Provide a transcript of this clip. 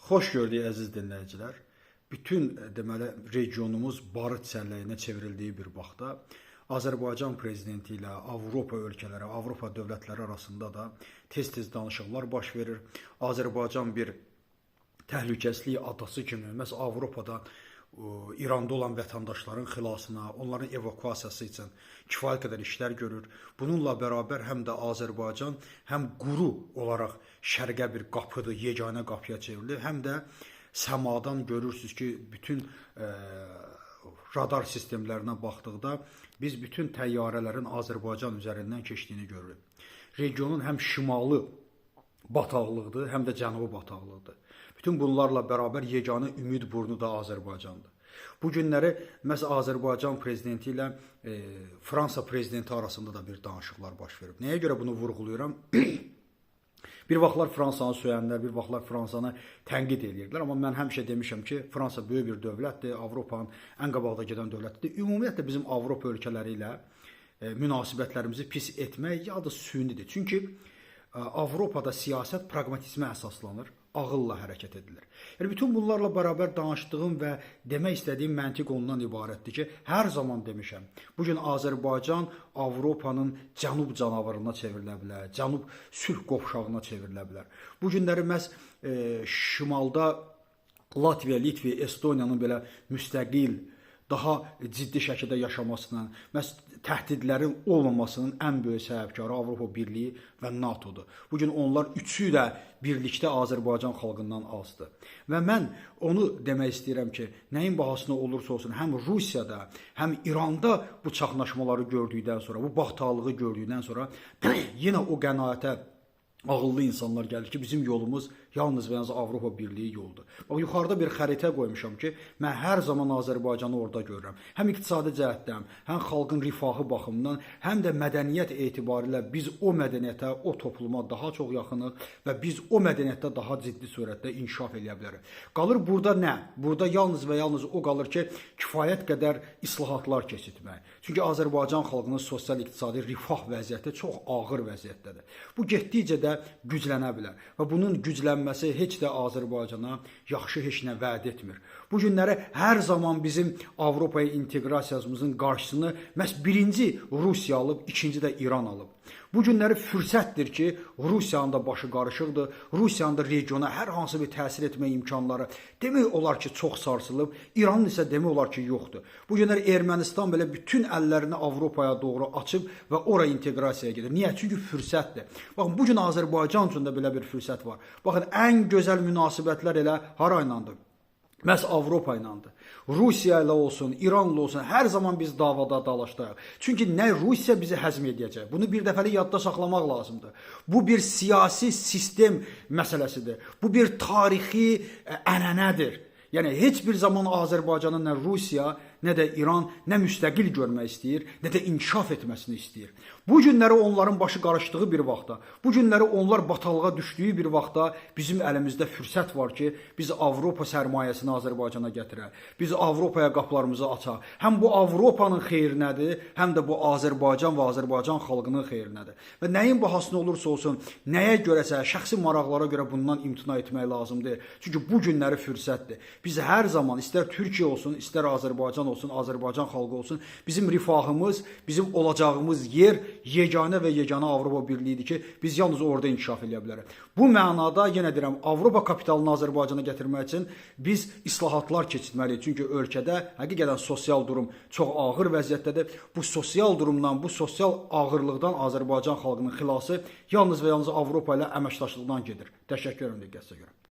Xoş gördük əziz dinləyicilər. Bütün deməli regionumuz barıt çəlləyinə çevrildiyi bir vaxtda Azərbaycan prezidenti ilə Avropa ölkələri, Avropa dövlətləri arasında da tez-tez danışıqlar baş verir. Azərbaycan bir təhlükəsizlik adası kimi məhz Avropada İranda olan vətəndaşların xilasına, onların evakuasiyası üçün kifayət qədər işlər görür. Bununla bərabər həm də Azərbaycan həm quru olaraq şərqə bir qapıdır, yeganə qapıya çevrilir, həm də səmadan görürsünüz ki, bütün radar sistemlərinə baxdıqda biz bütün təyyarələrin Azərbaycan üzərindən keçdiyini görürük. Regionun həm şimalı bataqlıqdır, həm də cənubi bataqlıqdır. Bütün bunlarla bərabər yeganə ümid burnu da Azərbaycandır. Bu günləri məhz Azərbaycan prezidenti ilə Fransa prezidenti arasında da bir danışıqlar baş verib. Nəyə görə bunu vurğuluyuram? Bir vaxtlar Fransanı söyənlər, bir vaxtlar Fransanı tənqid edirdilər. Amma mən həmişə demişəm ki, Fransa böyük bir dövlətdir, Avropanın ən qabaqda gedən dövlətdir. Ümumiyyətlə bizim Avropa ölkələri ilə münasibətlərimizi pis etmək ya da sünidir. Çünki Avropada siyasət praqmatizmə əsaslanır, ağılla hərəkət edilir. Yəni bütün bunlarla bərabər danışdığım və demək istədiyim məntiq ondan ibarətdir ki, hər zaman demişəm, bugün Azərbaycan Avropanın cənub canavarına çevrilə bilər, cənub sülh qovşağına çevrilə bilər. Bu günləri məhz şimalda Latviya, Litviya, Estoniyanın belə müstəqil, daha ciddi şəkildə yaşamasının, məhz təhdidlərin olmamasının ən böyük səbəbkarı Avropa Birliyi və NATO-dur. Bugün onlar üçü də birlikdə Azərbaycan xalqından azdır. Və mən onu demək istəyirəm ki, nəyin bahasına olursa olsun, həm Rusiyada, həm İranda bu çaxnaşmaları gördükdən sonra, bu baxtalığı gördükdən sonra yenə o qənaətə ağıllı insanlar gəlir ki, bizim yolumuz yalnız və yalnız Avropa Birliyi yoldur. Bax, yuxarıda bir xəritə qoymuşam ki, mən hər zaman Azərbaycanı orada görürəm. Həm iqtisadi cəhətdən, həm xalqın rifahı baxımından, həm də mədəniyyət etibarilə biz o mədəniyyətə, o topluma daha çox yaxınıq və biz o mədəniyyətdə daha ciddi surətdə inkişaf edə bilərik. Qalır burada nə? Burada yalnız və yalnız o qalır ki, kifayət qədər islahatlar keçirtmək. Çünki Azərbaycan xalqının sosial-iqtisadi rifah vəziyyəti çox ağır vəziyyətdədir. Bu getdikcə də güclənə bilər və bunun güclənməsi heç də Azərbaycana yaxşı heç nə vəd etmir. Bu günləri hər zaman bizim Avropaya inteqrasiyamızın qarşısını məhz birinci Rusiya alıb, ikinci də İran alıb. Bu günləri fürsətdir ki, Rusiyanın da başı qarışıqdır, Rusiyanın da regiona hər hansı bir təsir etmə imkanları demək olar ki, çox sarsılıb, İranın isə demək olar ki, yoxdur. Bu günləri Ermənistan belə bütün əllərini Avropaya doğru açıb və ora inteqrasiyaya gedir. Niyə? Çünki fürsətdir. Baxın, bugün Azərbaycan üçün də belə bir fürsət var. Baxın, ən gözəl münasibətlər elə hara inandır? Məhz Avropa ilandır. Rusiya ilə olsun, İranla olsun, hər zaman biz davada dalaşdayıq. Çünki nə Rusiya bizi həzm edəcək? Bunu bir dəfəli yadda saxlamaq lazımdır. Bu bir siyasi sistem məsələsidir. Bu bir tarixi ənənədir. Yəni, heç bir zaman Azərbaycanın nə Rusiya, nə də İran nə müstəqil görmək istəyir, nə də inkişaf etməsini istəyir. Bu günləri onların başı qarışdığı bir vaxtda, bu günləri onlar batalığa düşdüyü bir vaxtda bizim əlimizdə fürsət var ki, biz Avropa sərmayəsini Azərbaycana gətirək, biz Avropaya qapılarımızı açaq. Həm bu Avropanın xeyrinədir, həm də bu Azərbaycan və Azərbaycan xalqının xeyrinədir. Və nəyin bahasına olursa olsun, nəyə görəsə, şəxsi maraqlara görə bundan imtina etmək lazımdır. Çünki bu günləri fürsətdir. Biz hər zaman, istər Türkiyə olsun, istər Azərbaycan olsun, Azərbaycan xalqı olsun, bizim rifahımız, bizim olacağımız yer yeganə və yeganə Avropa Birliyidir ki, biz yalnız orada inkişaf edə bilərik. Bu mənada, yenə deyirəm, Avropa kapitalını Azərbaycana gətirmək üçün biz islahatlar keçirməliyik. Çünki ölkədə həqiqətən sosial durum çox ağır vəziyyətdədir. Bu sosial durumdan, bu sosial ağırlıqdan Azərbaycan xalqının xilası yalnız və yalnız Avropa ilə əməkdaşlıqdan gedir. Təşəkkür edirəm diqqətinizə görə.